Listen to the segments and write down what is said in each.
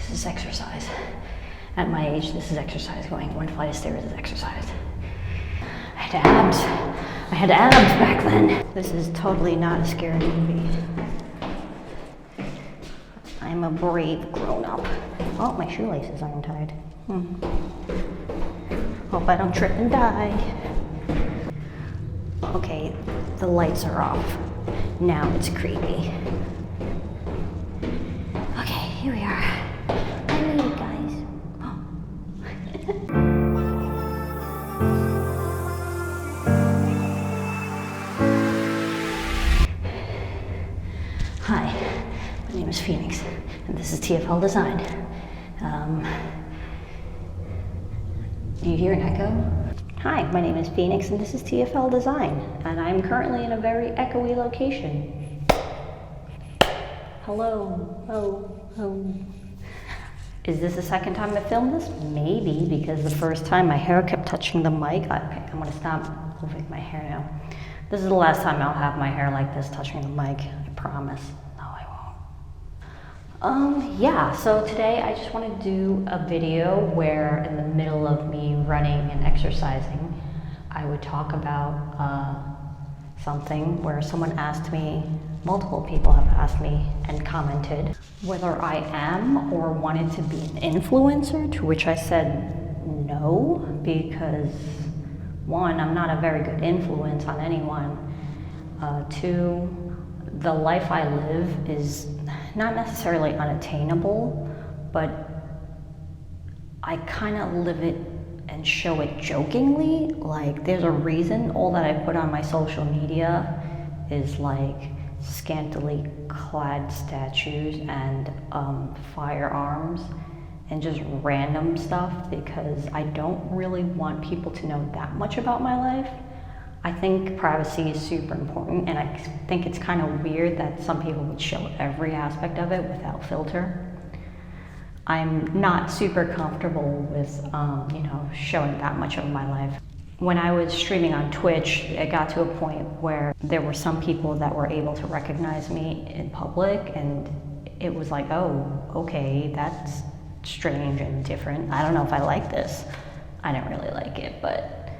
This is exercise. At my age, this is exercise. Going one flight of stairs is exercise. I had abs. I had abs back then. This is totally not a scary movie. I'm a brave grown-up. Oh, my shoelaces are untied. Hope I don't trip and die. Okay, the lights are off. Now it's creepy. Okay, here we are. I made it, guys. Oh. Hi, my name is Phoenix, and this is TFL Design. Do you hear an echo? Hi, my name is Phoenix, and this is TFL Design, and I'm currently in a very echoey location. Hello, oh. Is this the second time I filmed this? Maybe, because the first time my hair kept touching the mic. Okay, I'm gonna stop moving my hair now. This is the last time I'll have my hair like this touching the mic, I promise. No, I won't. Yeah, so today I just want to do a video where in the middle of me running and exercising, I would talk about something where someone asked me, multiple people have asked me and commented whether I am or wanted to be an influencer, to which I said no, because one, I'm not a very good influence on anyone. Two, the life I live is not necessarily unattainable, but I kind of live it and show it jokingly. Like, there's a reason all that I put on my social media is like scantily clad statues and firearms and just random stuff, because I don't really want people to know that much about my life. I think privacy is super important, and I think it's kind of weird that some people would show every aspect of it without filter. I'm not super comfortable with, showing that much of my life. When I was streaming on Twitch, it got to a point where there were some people that were able to recognize me in public, and it was like, oh, okay, that's strange and different. I don't know if I like this. I didn't really like it, but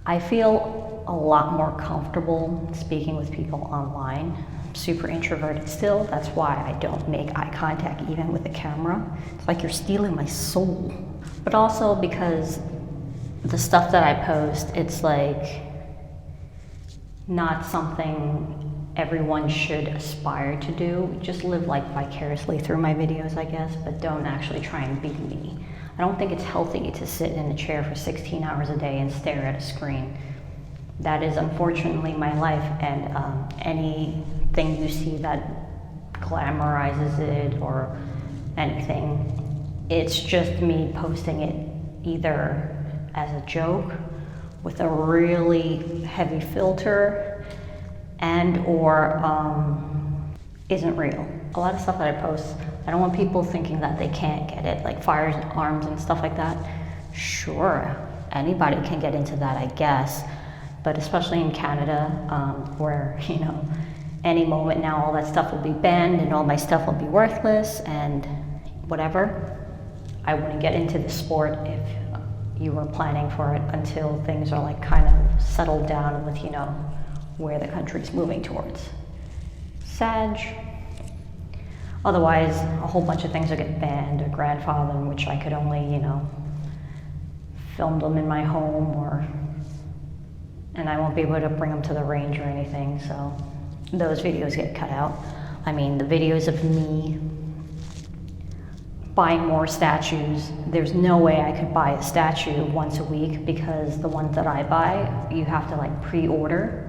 I feel a lot more comfortable speaking with people online. I'm super introverted still. That's why I don't make eye contact even with the camera. It's like you're stealing my soul. But also because the stuff that I post, it's like not something everyone should aspire to do. Just live like vicariously through my videos, I guess, but don't actually try and be me. I don't think it's healthy to sit in a chair for 16 hours a day and stare at a screen. That is unfortunately my life, and anything you see that glamorizes it or anything, it's just me posting it either as a joke with a really heavy filter and or isn't real. A lot of stuff that I post, I don't want people thinking that they can't get it, like firearms and stuff like that. Sure, anybody can get into that, I guess, but especially in Canada, where, any moment now all that stuff will be banned and all my stuff will be worthless and whatever. I wouldn't get into the sport if you were planning for it until things are like kind of settled down with, where the country's moving towards. Sag. Otherwise, a whole bunch of things will get banned or grandfathered, which I could only, film them in my home, and I won't be able to bring them to the range or anything, so those videos get cut out. I mean, the videos of me buying more statues, there's no way I could buy a statue once a week, because the ones that I buy, you have to like pre-order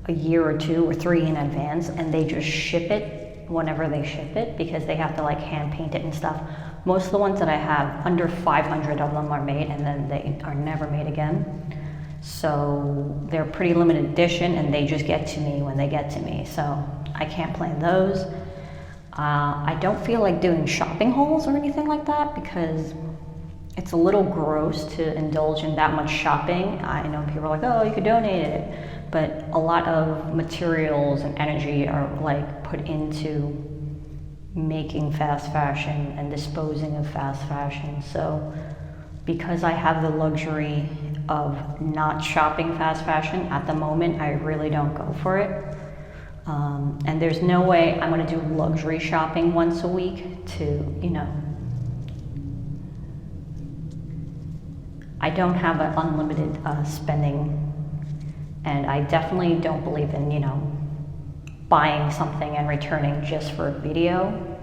a year or 2 or 3 in advance, and they just ship it whenever they ship it, because they have to like hand paint it and stuff. Most of the ones that I have, under 500 of them are made, and then they are never made again. So they're pretty limited edition, and they just get to me when they get to me. So I can't plan those. I don't feel like doing shopping hauls or anything like that, because it's a little gross to indulge in that much shopping. I know people are like, oh, you could donate it. But a lot of materials and energy are like put into making fast fashion and disposing of fast fashion. So because I have the luxury of not shopping fast fashion at the moment, I really don't go for it. And there's no way I'm gonna do luxury shopping once a week to, you know, I don't have an unlimited spending, and I definitely don't believe in, you know, buying something and returning just for a video.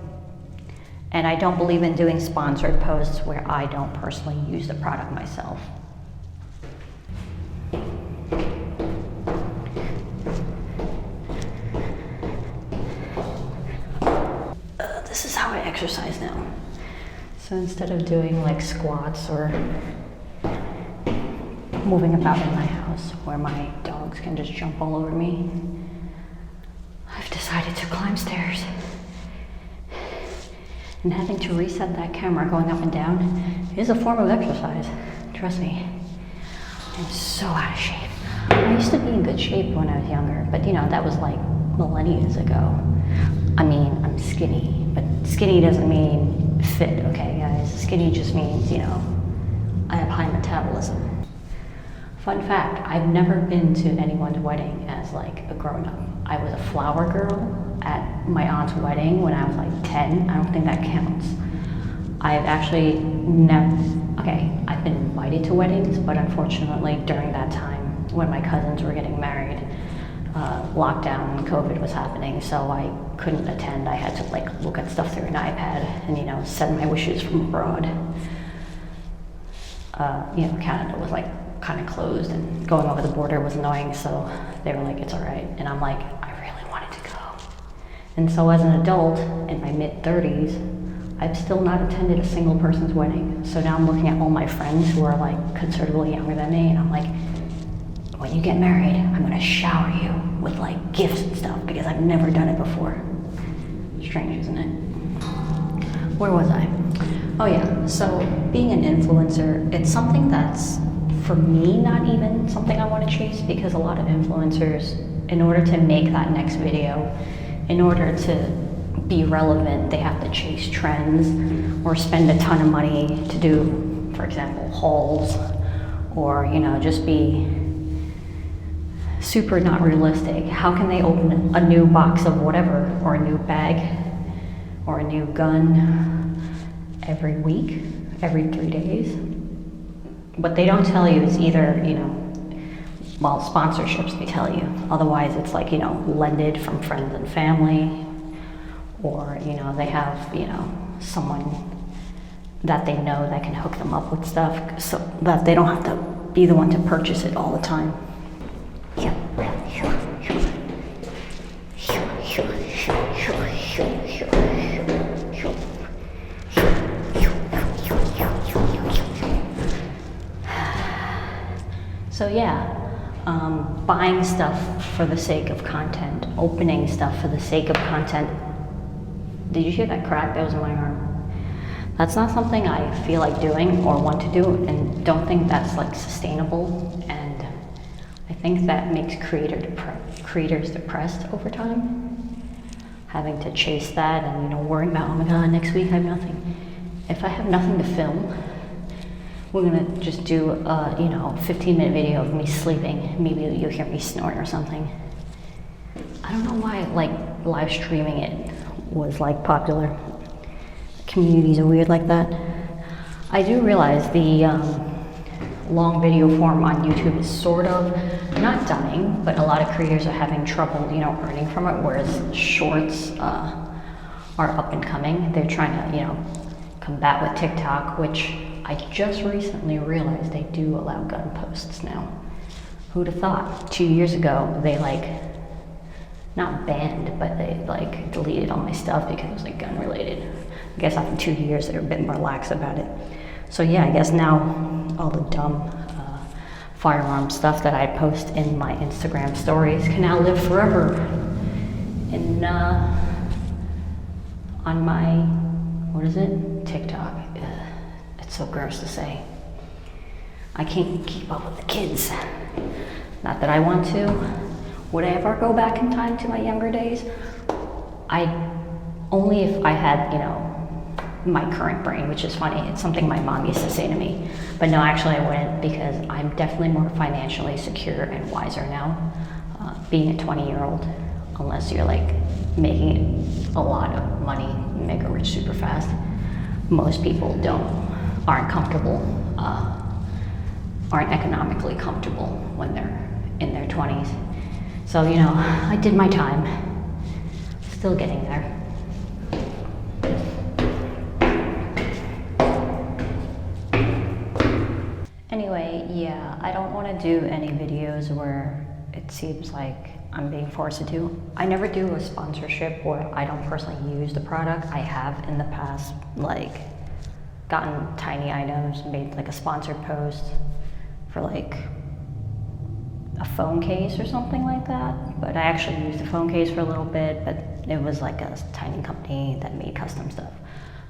And I don't believe in doing sponsored posts where I don't personally use the product myself. This is how I exercise now. So instead of doing like squats or moving about in my house where my dogs can just jump all over me, I've decided to climb stairs. And having to reset that camera going up and down is a form of exercise. Trust me. I'm so out of shape. I used to be in good shape when I was younger, but you know, that was like millennia ago. I mean, I'm skinny, but skinny doesn't mean fit, okay guys? Skinny just means, you know, I have high metabolism. Fun fact, I've never been to anyone's wedding as like a grown-up. I was a flower girl at my aunt's wedding when I was like 10. I don't think that counts. I've actually never, okay, I've been invited to weddings, but unfortunately during that time when my cousins were getting married, lockdown and COVID was happening, so I couldn't attend. I had to like look at stuff through an iPad and, you know, send my wishes from abroad. You know, Canada was like kind of closed and going over the border was annoying, so they were like, it's all right. And I'm like, I really wanted to go. And so as an adult in my mid-30s, I've still not attended a single person's wedding. So now I'm looking at all my friends who are like considerably younger than me, and I'm like, when you get married, I'm gonna shower you with like gifts and stuff because I've never done it before. Strange, isn't it? Where was I? Oh yeah, so being an influencer, it's something that's, for me, not even something I want to chase, because a lot of influencers, in order to make that next video, in order to be relevant, they have to chase trends or spend a ton of money to do, for example, hauls, or, you know, just be super not realistic. How can they open a new box of whatever, or a new bag, or a new gun every week, every 3 days? What they don't tell you is either, you know, well, sponsorships they tell you. Otherwise, it's like, you know, lended from friends and family, or, you know, they have, you know, someone that they know that can hook them up with stuff so that they don't have to be the one to purchase it all the time. So yeah, buying stuff for the sake of content, opening stuff for the sake of content. Did you hear that crack? That was in my arm. That's not something I feel like doing or want to do, and don't think that's like sustainable. And I think that makes creators depressed over time, having to chase that and, you know, worrying about, oh my god, next week I have nothing. If I have nothing to film, we're gonna just do a, you know, 15-minute video of me sleeping. Maybe you'll hear me snort or something. I don't know why like live streaming it was like popular. Communities are weird like that. I do realize the long video form on YouTube is sort of not dying, but a lot of creators are having trouble, you know, earning from it, whereas shorts are up and coming. They're trying to, you know, combat with TikTok, which I just recently realized they do allow gun posts now. Who'd have thought? 2 years ago, they like, not banned, but they like deleted all my stuff because it was like gun related. I guess after 2 years, they're a bit more lax about it. So yeah, I guess now all the dumb firearm stuff that I post in my Instagram stories can now live forever in, on my, what is it? TikTok. It's so gross to say. I can't keep up with the kids. Not that I want to. Would I ever go back in time to my younger days? I only if I had, my current brain, which is funny. It's something my mom used to say to me. But no, actually I wouldn't, because I'm definitely more financially secure and wiser now. Being a 20-year-old, unless you're like making a lot of money, mega rich super fast, most people aren't comfortable, aren't economically comfortable when they're in their 20s. So, I did my time. Still getting there. Anyway, yeah, I don't want to do any videos where it seems like I'm being forced to do. I never do a sponsorship where I don't personally use the product. I have in the past, like, gotten tiny items, made like a sponsored post for like a phone case or something like that. But I actually used the phone case for a little bit, but it was like a tiny company that made custom stuff.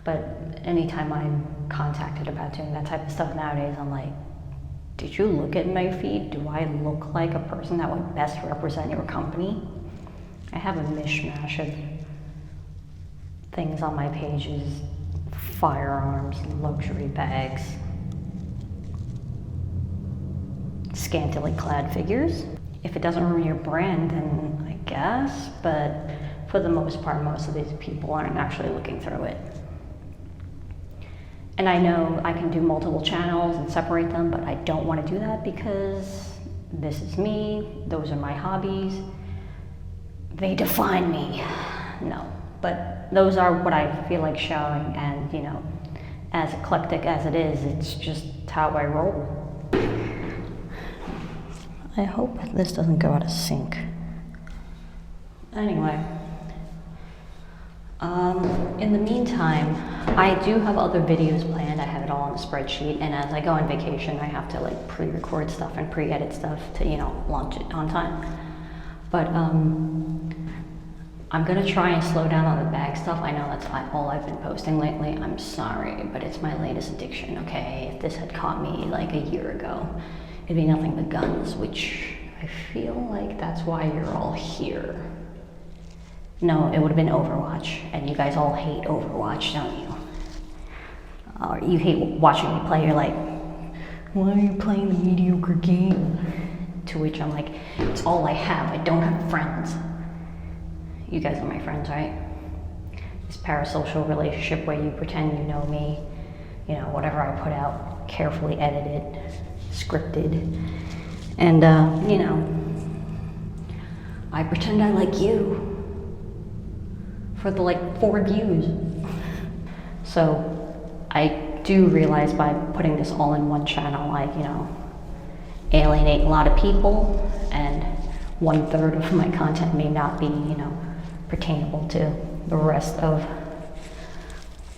But anytime I'm contacted about doing that type of stuff nowadays, I'm like, did you look at my feed? Do I look like a person that would best represent your company? I have a mishmash of things on my pages: firearms, luxury bags, scantily clad figures. If it doesn't ruin your brand, then I guess, but for the most part, most of these people aren't actually looking through it. And I know I can do multiple channels and separate them, but I don't want to do that because this is me, those are my hobbies, they define me. No, but those are what I feel like showing, and as eclectic as it is, it's just how I roll. I hope this doesn't go out of sync. Anyway. In the meantime, I do have other videos planned. I have it all on the spreadsheet, and as I go on vacation, I have to like pre-record stuff and pre-edit stuff to, launch it on time. But I'm gonna try and slow down on the bag stuff. I know that's all I've been posting lately. I'm sorry, but it's my latest addiction, okay? If this had caught me like a year ago, it'd be nothing but guns, which I feel like that's why you're all here. No, it would have been Overwatch, and you guys all hate Overwatch, don't you? Or you hate watching me play, you're like, why are you playing the mediocre game? To which I'm like, it's all I have, I don't have friends. You guys are my friends, right? This parasocial relationship where you pretend you know me, whatever I put out, carefully edited, scripted, and I pretend I like you. For the 4 views. So I do realize by putting this all in one channel, I, alienate a lot of people, and 1/3 of my content may not be, pertainable to the rest of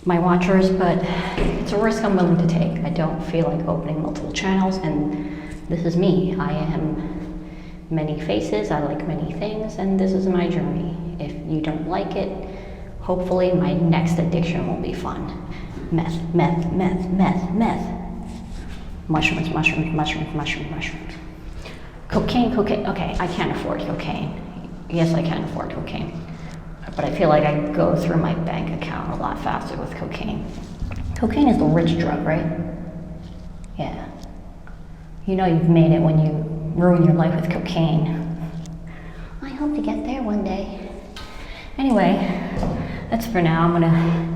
my watchers, but it's a risk I'm willing to take. I don't feel like opening multiple channels, and this is me. I am many faces, I like many things, and this is my journey. If you don't like it, hopefully my next addiction will be fun. Meth, meth, meth, meth, meth. Mushrooms, mushrooms, mushrooms, mushrooms, mushrooms. Cocaine, cocaine. Okay, I can't afford cocaine. Yes, I can afford cocaine. But I feel like I go through my bank account a lot faster with cocaine. Cocaine is the rich drug, right? Yeah. You've made it when you ruin your life with cocaine. I hope to get there one day. Anyway, that's for now. I'm gonna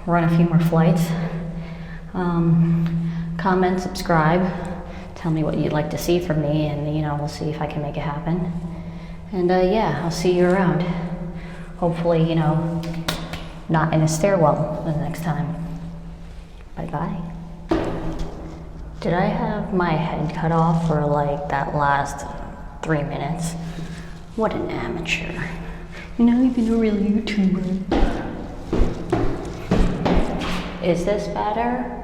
run a few more flights. Comment, subscribe, tell me what you'd like to see from me, and we'll see if I can make it happen. And yeah, I'll see you around. Hopefully, not in a stairwell the next time. Bye-bye. Did I have my head cut off for that last 3 minutes? What an amateur. You're not even a real YouTuber. Is this better?